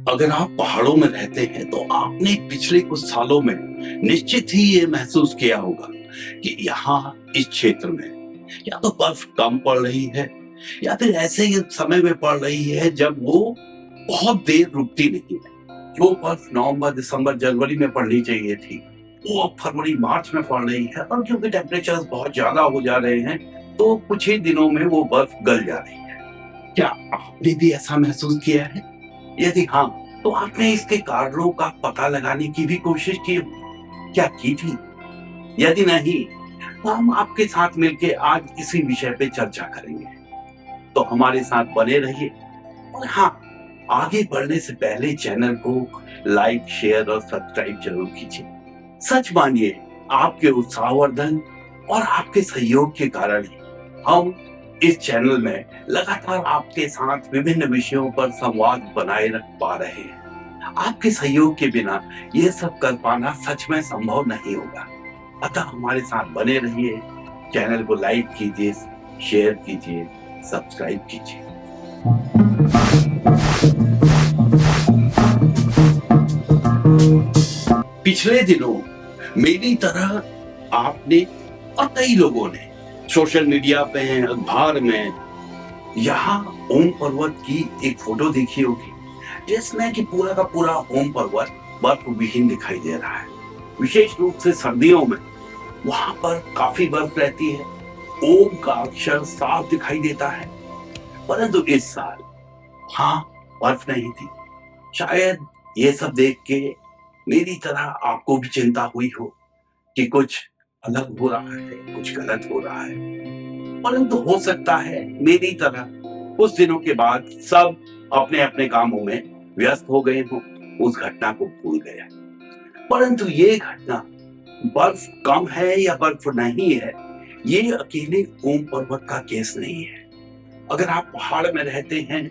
अगर आप पहाड़ों में रहते हैं तो आपने पिछले कुछ सालों में निश्चित ही ये महसूस किया होगा कि यहाँ इस क्षेत्र में या तो बर्फ कम पड़ रही है या फिर ऐसे ही समय में पड़ रही है जब वो बहुत देर रुकती नहीं है। जो बर्फ नवंबर, दिसंबर, जनवरी में पड़नी चाहिए थी वो अब फरवरी, मार्च में पड़ रही है। और क्योंकि टेम्परेचर बहुत ज्यादा हो जा रहे हैं तो कुछ ही दिनों में वो बर्फ गल जा रही है। क्या आपने भी ऐसा महसूस किया है? यदि हाँ, तो आपने इसके कारणों का पता लगाने की भी कोशिश की? क्या की थी? यदि नहीं, तो हम आपके साथ मिलकर आज इसी विषय पे चर्चा करेंगे। तो हमारे साथ बने रहिए। और हाँ, आगे बढ़ने से पहले चैनल को लाइक, शेयर और सब्सक्राइब जरूर कीजिए। सच मानिए, आपके उत्साहवर्धन और आपके सहयोग के कारण ही हम इस चैनल में लगातार आपके साथ विभिन्न विषयों पर संवाद बनाए रख पा रहे हैं। आपके सहयोग के बिना यह सब कर पाना सच में संभव नहीं होगा। अतः हमारे साथ बने रहिए, चैनल को लाइक कीजिए, शेयर कीजिए, सब्सक्राइब कीजिए। पिछले दिनों मेरी तरह आपने और कई लोगों ने सोशल मीडिया पे, अखबार में यहाँ ओम पर्वत की एक फोटो देखी होगी जिसमें कि पूरा का पूरा ओम पर्वत बर्फ विहीन दिखाई दे रहा है। विशेष रूप से सर्दियों में वहां पर काफी बर्फ रहती है। ओम का अक्षर साफ दिखाई देता है। परंतु इस साल हाँ, बर्फ नहीं थी। शायद ये सब देख के मेरी तरह आपको भी चिंता हुई हो कि कुछ अलग हो रहा है, कुछ गलत हो रहा है। परंतु हो सकता है मेरी तरह कुछ दिनों के बाद सब अपने अपने कामों में व्यस्त हो गए हो, उस घटना को भूल गए। परंतु ये घटना बर्फ कम है या बर्फ नहीं है, ये अकेले ओम पर्वत का केस नहीं है। अगर आप पहाड़ में रहते हैं,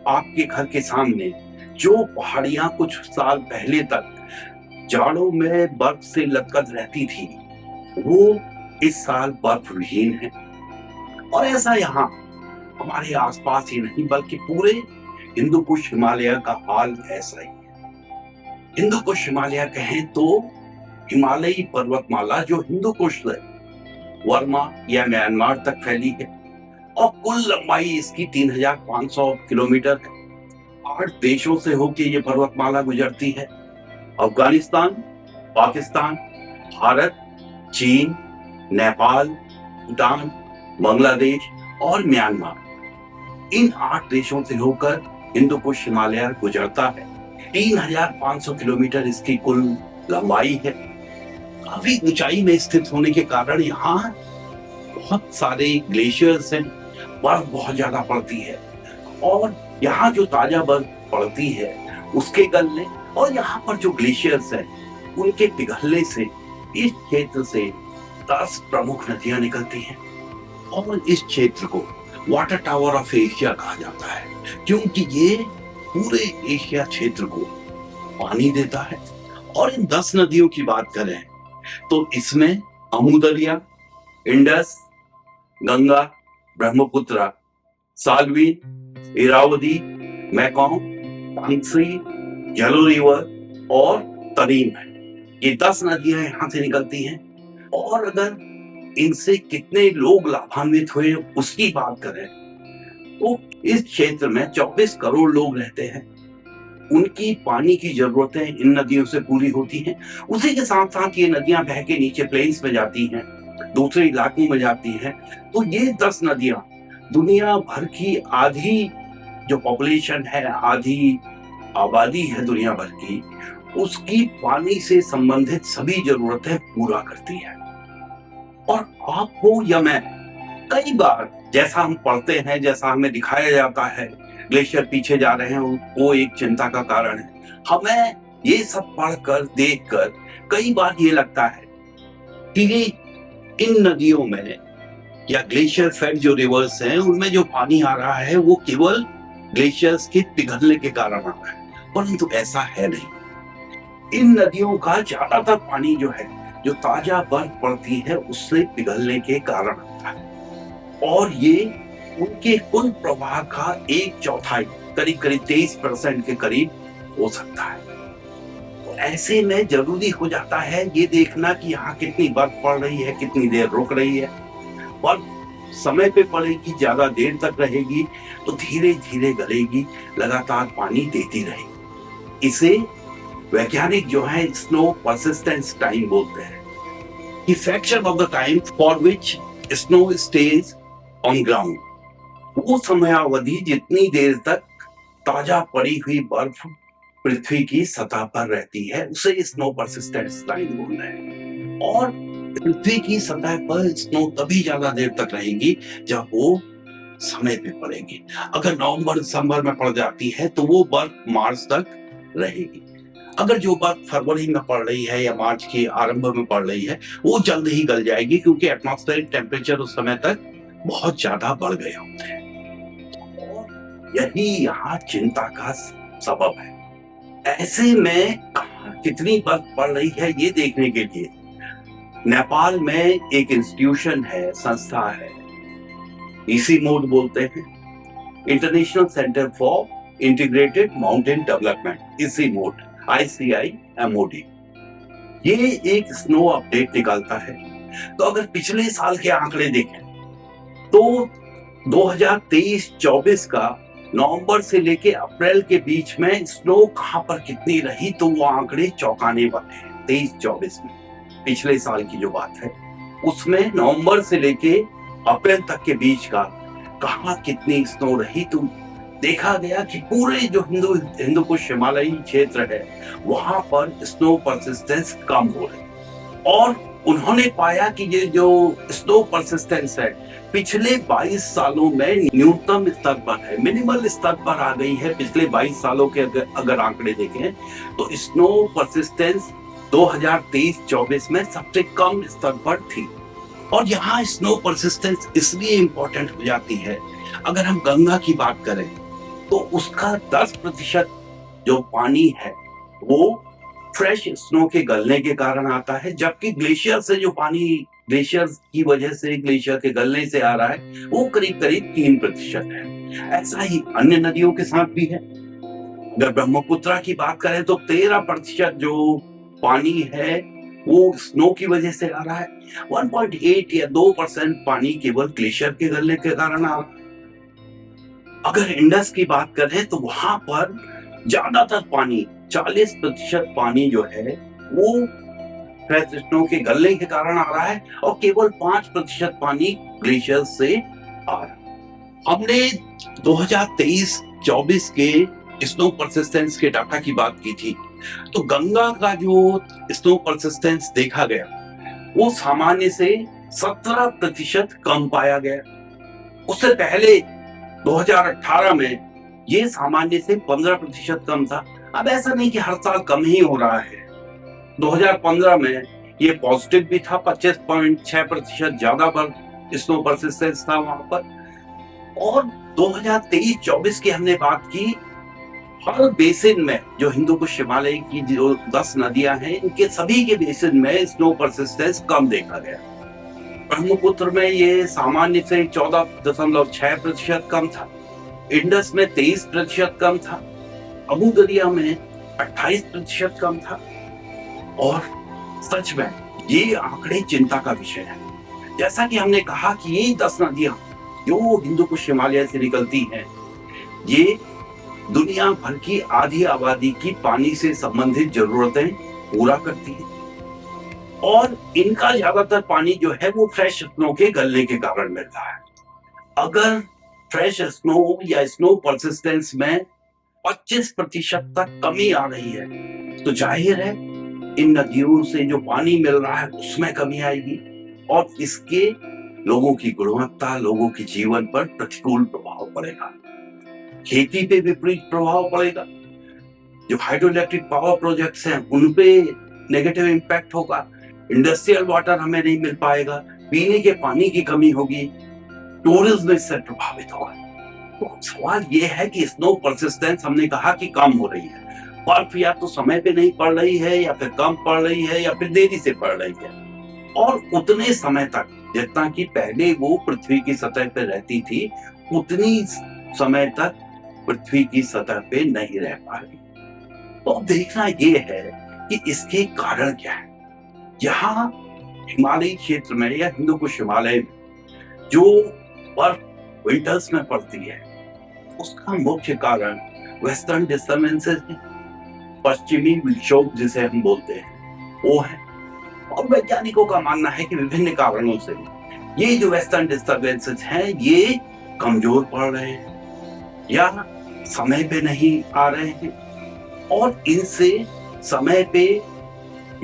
आपके घर के सामने जो पहाड़ियां कुछ साल पहले तक जाड़ों में बर्फ से लटकत रहती थी, वो इस साल बर्फ विहीन है। और ऐसा यहाँ हमारे आसपास ही नहीं बल्कि पूरे हिंदू कुश हिमालय का हाल ऐसा ही है। हिंदू कुश हिमालय कहें तो हिमालयी पर्वतमाला जो हिंदू कुश से वर्मा या म्यांमार तक फैली है और कुल लंबाई इसकी 3,500 किलोमीटर है। 8 देशों से होकर ये पर्वतमाला गुजरती है। अफगानिस्तान, पाकिस्तान, भारत, चीन, नेपाल, भूटान, बांग्लादेश और म्यांमार, इन 8 देशों से होकर हिंदू कुश हिमालय गुजरता है। 3,500 किलोमीटर इसकी कुल लंबाई है। काफी ऊंचाई में स्थित होने के कारण यहाँ बहुत सारे ग्लेशियर्स हैं, बर्फ बहुत ज्यादा पड़ती है और यहाँ जो ताजा बर्फ पड़ती है उसके गलने और यहाँ पर जो ग्लेशियर्स हैं उनके पिघलने से इस क्षेत्र से 10 प्रमुख नदियां निकलती हैं। और इस क्षेत्र को वाटर टावर ऑफ एशिया कहा जाता है क्योंकि ये पूरे एशिया क्षेत्र को पानी देता है। और इन 10 नदियों की बात करें तो इसमें अमू दरिया, इंडस, गंगा, ब्रह्मपुत्र, साल्वी, इरावदी, मैकॉन्ग, तांगसी, झेलम रिवर और तरीम है। ये 10 नदियां यहाँ से निकलती हैं। और अगर इनसे कितने लोग लाभान्वित हुए उसकी बात करें तो इस क्षेत्र में 24 करोड़ लोग रहते हैं। उनकी पानी की जरूरतें इन नदियों से पूरी होती हैं। उसी के साथ साथ ये नदियां बह के नीचे प्लेन्स में जाती हैं, दूसरे इलाकों में जाती हैं। तो ये 10 नदियां दुनिया भर की आधी जो पॉपुलेशन है, आधी आबादी है दुनिया भर की, उसकी पानी से संबंधित सभी जरूरतें पूरा करती है। और आप हो या मैं, कई बार जैसा हम पढ़ते हैं, जैसा हमें दिखाया जाता है, ग्लेशियर पीछे जा रहे हैं वो एक चिंता का कारण है। हमें ये सब पढ़कर, देखकर कई बार ये लगता है कि इन नदियों में या ग्लेशियर फेड जो रिवर्स हैं उनमें जो पानी आ रहा है वो केवल ग्लेशियर्स के पिघलने के कारण आ रहा है। परंतु ऐसा है नहीं। इन नदियों का ज्यादातर पानी जो है, जो ताजा बर्फ पड़ती है उससे पिघलने के कारण आता है। और ये उनके कुल प्रवाह का 1/4 करीब करीब 23% के करीब हो सकता है। तो ऐसे में जरूरी हो जाता है ये देखना कि यहाँ कितनी बर्फ पड़ रही है, कितनी देर रुक रही है। बर्फ समय पे पड़ेगी, ज्यादा देर तक रहेगी तो धीरे धीरे गलेगी, लगातार पानी देती रहेगी। इसे वैज्ञानिक जो है स्नो परसिस्टेंस टाइम बोलते हैं, कि fraction of the time for which snow stage on ground. वो समयावधि जितनी देर तक ताजा पड़ी हुई बर्फ पृथ्वी की सतह पर रहती है उसे स्नो परसिस्टेंस टाइम बोल रहे हैं। और पृथ्वी की सतह पर स्नो तभी ज्यादा देर तक रहेगी जब वो समय पे पड़ेगी। अगर नवंबर दिसंबर में पड़ जाती है तो वो बर्फ मार्च तक रहेगी। अगर जो बर्फ फरवरी में पड़ रही है या मार्च के आरंभ में पड़ रही है वो जल्द ही गल जाएगी, क्योंकि एटमॉस्फेरिक टेम्परेचर उस समय तक बहुत ज्यादा बढ़ गए होते हैं। और यही यहाँ चिंता का सबब है। ऐसे में कितनी बर्फ पड़ रही है ये देखने के लिए नेपाल में एक इंस्टीट्यूशन है, संस्था है, इसी मोड बोलते हैं, international centre for integrated mountain development, इसी मोड, ICIMOD। ये एक स्नो अपडेट निकालता है। तो अगर पिछले साल के आंकड़े देखें तो 2023-24 का नवंबर से लेके अप्रैल के बीच में स्नो कहां पर कितनी रही, तो वो आंकड़े चौंकाने वाले हैं। 23-24 में पिछले साल की जो बात है उसमें नवंबर से लेके अप्रैल तक के बीच का कहां कितनी स्नो रही, तो देखा गया कि पूरे जो हिंदू कुश हिमालयी क्षेत्र है वहां पर स्नो परसिस्टेंस कम हो रही। और उन्होंने पाया कि ये जो स्नो परसिस्टेंस है पिछले 22 सालों में न्यूनतम स्तर पर है, मिनिमल स्तर पर आ गई है। पिछले 22 सालों के अगर आंकड़े देखें तो स्नो परसिस्टेंस 2023-24 में सबसे कम स्तर पर थी। और यहाँ स्नो परसिस्टेंस इसलिए इंपॉर्टेंट हो जाती है, अगर हम गंगा की बात करें तो उसका 10% जो पानी है वो फ्रेश स्नो के गलने के कारण आता है, जबकि ग्लेशियर से जो पानी ग्लेशियर की वजह से, ग्लेशियर के गलने से आ रहा है वो करीब करीब 3% है। ऐसा ही अन्य नदियों के साथ भी है। अगर ब्रह्मपुत्रा की बात करें तो 13% जो पानी है वो स्नो की वजह से आ रहा है। 1.8 या 2% पानी केवल ग्लेशियर के गलने के कारण आ रहा है। अगर इंडस की बात करें तो वहां पर ज्यादातर पानी, 40% पानी जो है वो फ्रेश स्नो के गलने के कारण आ रहा है और केवल 5% पानी ग्लेशियर से आ रहा है। हमने 2023-24 के स्नो परसिस्टेंस के डाटा की बात की थी, तो गंगा का जो स्नो परसिस्टेंस देखा गया वो सामान्य से 17% कम पाया गया। उससे पहले 2018 में ये सामान्य से 15% कम था। अब ऐसा नहीं कि हर साल कम ही हो रहा है। 2015 में ये पॉजिटिव भी था, 25.6% ज्यादा पर स्नो परसिस्टेंस था वहां पर। और 2023-24 की हमने बात की, हर बेसिन में जो हिंदू कुश हिमालय की जो 10 नदियां हैं इनके सभी के बेसिन में स्नो परसिस्टेंस कम देखा गया। ब्रह्मपुत्र में ये सामान्य से 14.6% कम था, इंडस में 23% कम था, अबू दरिया में 28% कम था। और सच में ये आंकड़े चिंता का विषय है। जैसा कि हमने कहा कि ये 10 नदियां जो हिंदू कुश हिमालय से निकलती हैं ये दुनिया भर की आधी आबादी की पानी से संबंधित जरूरतें पूरा करती है। और इनका ज्यादातर पानी जो है वो फ्रेश स्नो के गलने के कारण मिल रहा है। अगर फ्रेश स्नो या स्नो परसिस्टेंस में 25% तक कमी आ रही है तो जाहिर है इन नदियों से जो पानी मिल रहा है उसमें कमी आएगी और इसके लोगों की गुणवत्ता, लोगों के जीवन पर प्रतिकूल प्रभाव पड़ेगा। खेती पे विपरीत प्रभाव पड़ेगा। जो हाइड्रो इलेक्ट्रिक पावर प्रोजेक्ट्स हैं उन पे नेगेटिव इम्पैक्ट होगा। इंडस्ट्रियल वाटर हमें नहीं मिल पाएगा, पीने के पानी की कमी होगी, टूरिज्म इससे प्रभावित होगा। तो सवाल ये है कि स्नो परसिस्टेंस हमने कहा कि कम हो रही है, बर्फ या तो समय पे नहीं पड़ रही है या फिर कम पड़ रही है या फिर देरी से पड़ रही है, और उतने समय तक जितना कि पहले वो पृथ्वी की सतह पर रहती थी उतनी समय तक पृथ्वी की सतह पे नहीं रह पा रही। तो अब देखना ये है कि इसके कारण क्या है। यहाँ हिमालयी क्षेत्र में या हिंदू कुश हिमालय में जो बर्फ विंटर्स में पड़ती है, उसका मुख्य कारण वेस्टर्न डिस्टर्बेंसेस है, पश्चिमी विक्षोभ जिसे हम बोलते हैं वो है। और वैज्ञानिकों का मानना है कि विभिन्न कारणों से ये जो वेस्टर्न डिस्टर्बेंसेस हैं ये कमजोर पड़ रहे हैं या समय पे नहीं आ रहे हैं, और इनसे समय पे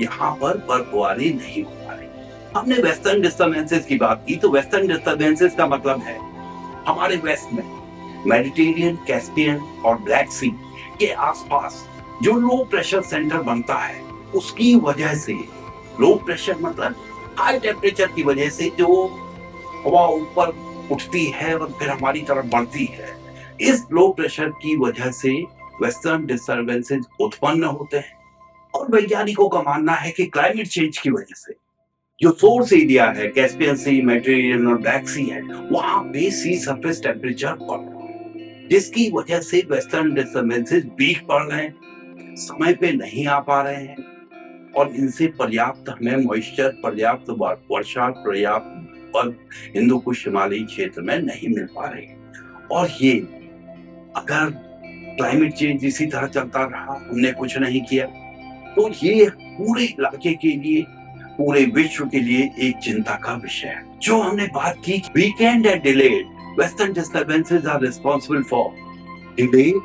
यहाँ पर बर्फबारी नहीं हो पा रही। हमने वेस्टर्न डिस्टर्बेंसेस की बात की, तो वेस्टर्न डिस्टर्बेंसेस का मतलब है हमारे वेस्ट में मेडिटेरियन, कैस्पियन और ब्लैक सी के आसपास जो लो प्रेशर सेंटर बनता है, उसकी वजह से, लो प्रेशर मतलब हाई टेम्परेचर की वजह से जो हवा ऊपर उठती है और फिर हमारी तरफ बढ़ती है, इस लो प्रेशर की वजह से वेस्टर्न डिस्टर्बेंसेस उत्पन्न होते हैं। और वैज्ञानिकों का मानना है कि क्लाइमेट चेंज की वजह से जो सोर्स एरिया है, कैस्पियन सी, मेडिटेरियन और ब्लैक सी है, वहां पे सी सरफेस टेम्परेचर बढ़ रहा है, जिसकी वजह से वेस्टर्न डिस्टर्बेंसेस वीक पड़ रहे हैं, समय पे नहीं आ पा रहे हैं, और इनसे पर्याप्त हमें मॉइस्चर, पर्याप्त वर्षा, पर्याप्त बर्फ हिंदू कुश हिमालयी क्षेत्र में नहीं मिल पा रही। और ये अगर क्लाइमेट चेंज इसी तरह चलता रहा, हमने कुछ नहीं किया, तो ये पूरे इलाके के लिए, पूरे विश्व के लिए एक चिंता का विषय है। जो हमने बात की, weekend and delayed western disturbances are responsible for delayed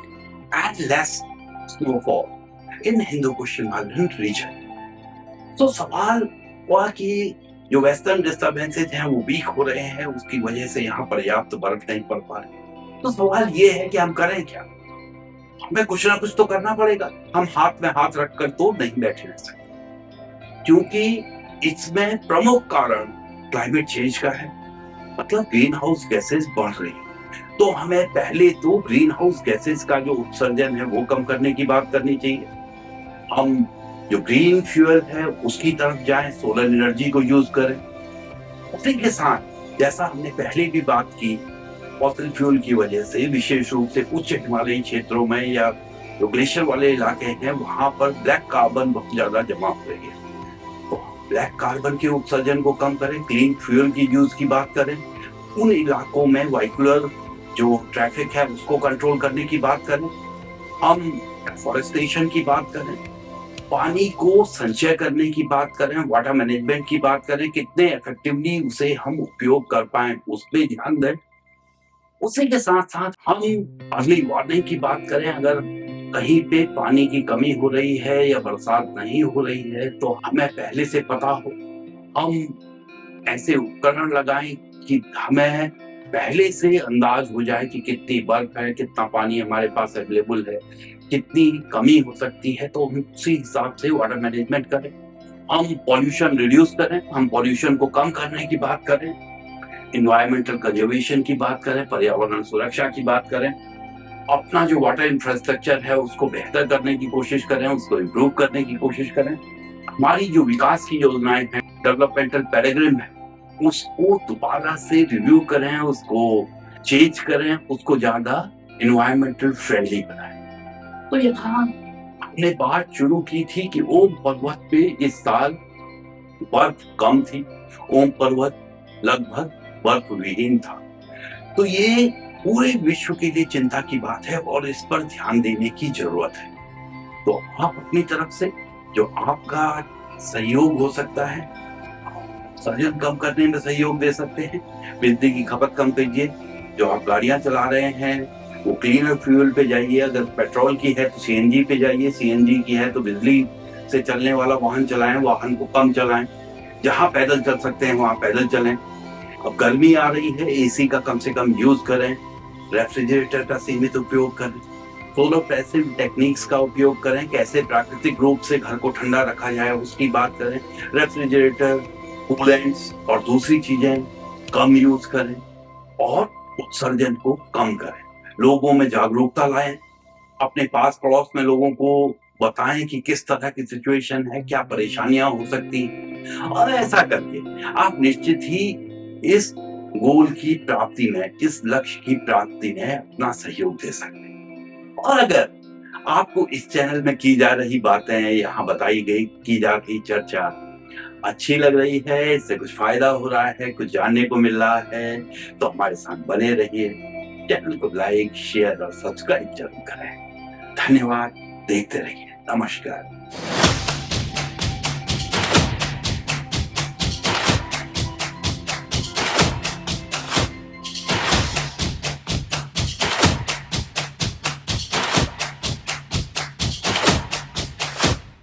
and less snowfall in Hindu Kush Himalayan region. तो सवाल हुआ कि जो वेस्टर्न डिस्टर्बेंसेस हैं वो वीक हो रहे हैं, उसकी वजह से यहाँ पर्याप्त बर्फ नहीं पड़ पा रही। तो सवाल ये है कि हम करें क्या? हमें कुछ ना कुछ तो करना पड़ेगा। हम हाथ में हाथ रखकर तो नहीं बैठे रह सकते, क्योंकि इसमें प्रमुख कारण क्लाइमेट चेंज का है, मतलब ग्रीन हाउस गैसेस बढ़ रही है। तो हमें पहले तो ग्रीन हाउस गैसेस का जो उत्सर्जन है वो कम करने की बात करनी चाहिए। हम जो ग्रीन फ्यूल है उसकी तरफ जाएं, सोलर एनर्जी को यूज करें। उसी के साथ, जैसा हमने पहले भी बात की, फॉसिल फ्यूल की वजह से विशेष रूप से उच्च हिमालयी क्षेत्रों में या जो ग्लेशियर वाले इलाके हैं वहां पर ब्लैक कार्बन बहुत ज्यादा जमा हो रही है। तो ब्लैक कार्बन के उत्सर्जन को कम करें, क्लीन फ्यूल की यूज की बात करें, उन इलाकों में व्हीकलर जो ट्रैफिक है उसको कंट्रोल करने की बात करें, हम फॉरेस्टेशन की बात करें, पानी को संचय करने की बात करें, वाटर मैनेजमेंट की बात करें, कितने इफेक्टिवली उसे हम उपयोग कर पाए उस पर ध्यान दें। उसी के साथ साथ हम अर्ली वार्निंग की बात करें, अगर कहीं पे पानी की कमी हो रही है या बरसात नहीं हो रही है तो हमें पहले से पता हो, हम ऐसे उपकरण लगाएं कि हमें पहले से अंदाज हो जाए कि कितनी बर्फ है, कितना पानी हमारे पास अवेलेबल है, कितनी कमी हो सकती है, तो हम उसी हिसाब से वाटर मैनेजमेंट करें। हम पॉल्यूशन रिड्यूस करें, हम पॉल्यूशन को कम करने की बात करें, इन्वायरमेंटल कंजर्वेशन की बात करें, पर्यावरण सुरक्षा की बात करें, अपना जो वाटर इंफ्रास्ट्रक्चर है उसको बेहतर करने की कोशिश करें, उसको इम्प्रूव करने की कोशिश करें। हमारी जो विकास की योजनाएं हैं, डेवलपमेंटल पैराडाइम है, उसको दोबारा से रिव्यू करें, उसको चेंज करें, उसको ज्यादा इन्वायरमेंटल फ्रेंडली बनाएं। तो यहाँ हमने बात शुरू की थी कि ओम पर्वत पे इस साल बर्फ कम थी, ओम पर्वत लगभग बर्फ विहीन था। तो ये पूरे विश्व के लिए चिंता की बात है और इस पर ध्यान देने की जरूरत है। तो आप अपनी तरफ से जो आपका सहयोग हो सकता है, उत्सर्जन कम करने में सहयोग दे सकते हैं, बिजली की खपत कम कीजिए, जो आप गाड़ियां चला रहे हैं वो क्लीनर फ्यूल पे जाइए, अगर पेट्रोल की है तो सीएनजी पे जाइए, सीएनजी की है तो बिजली से चलने वाला वाहन चलाएं, वाहन को कम चलाएं, जहां पैदल चल सकते हैं वहां पैदल चलें। अब गर्मी आ रही है, एसी का कम से कम यूज करें, रेफ्रिजरेटर का सीमित उपयोग करें, सोलर पैसिव टेक्निक्स का उपयोग करें, कैसे प्राकृतिक रूप से घर को ठंडा रखा जाए उसकी बात करें, रेफ्रिजरेटर, कूलेंट्स और दूसरी चीजें कम यूज करें और उत्सर्जन को कम करें। लोगों में जागरूकता लाएं, अपने पास पड़ोस में लोगों को बताएं कि किस तरह की सिचुएशन है, क्या परेशानियां हो सकती हैं, और ऐसा करके आप निश्चित ही इस गोल की प्राप्ति में, इस लक्ष्य की प्राप्ति में अपना सहयोग दे सकते हैं। और अगर आपको इस चैनल में की जा रही बातें, यहाँ बताई गई की जा रही चर्चा अच्छी लग रही है, इससे कुछ फ़ायदा हो रहा है, कुछ जानने को मिल रहा है, तो हमारे साथ बने रहिए। चैनल को लाइक, शेयर और सब्सक्राइब ज़रूर करें। धन्यवाद, देखते रहिए। नमस्कार।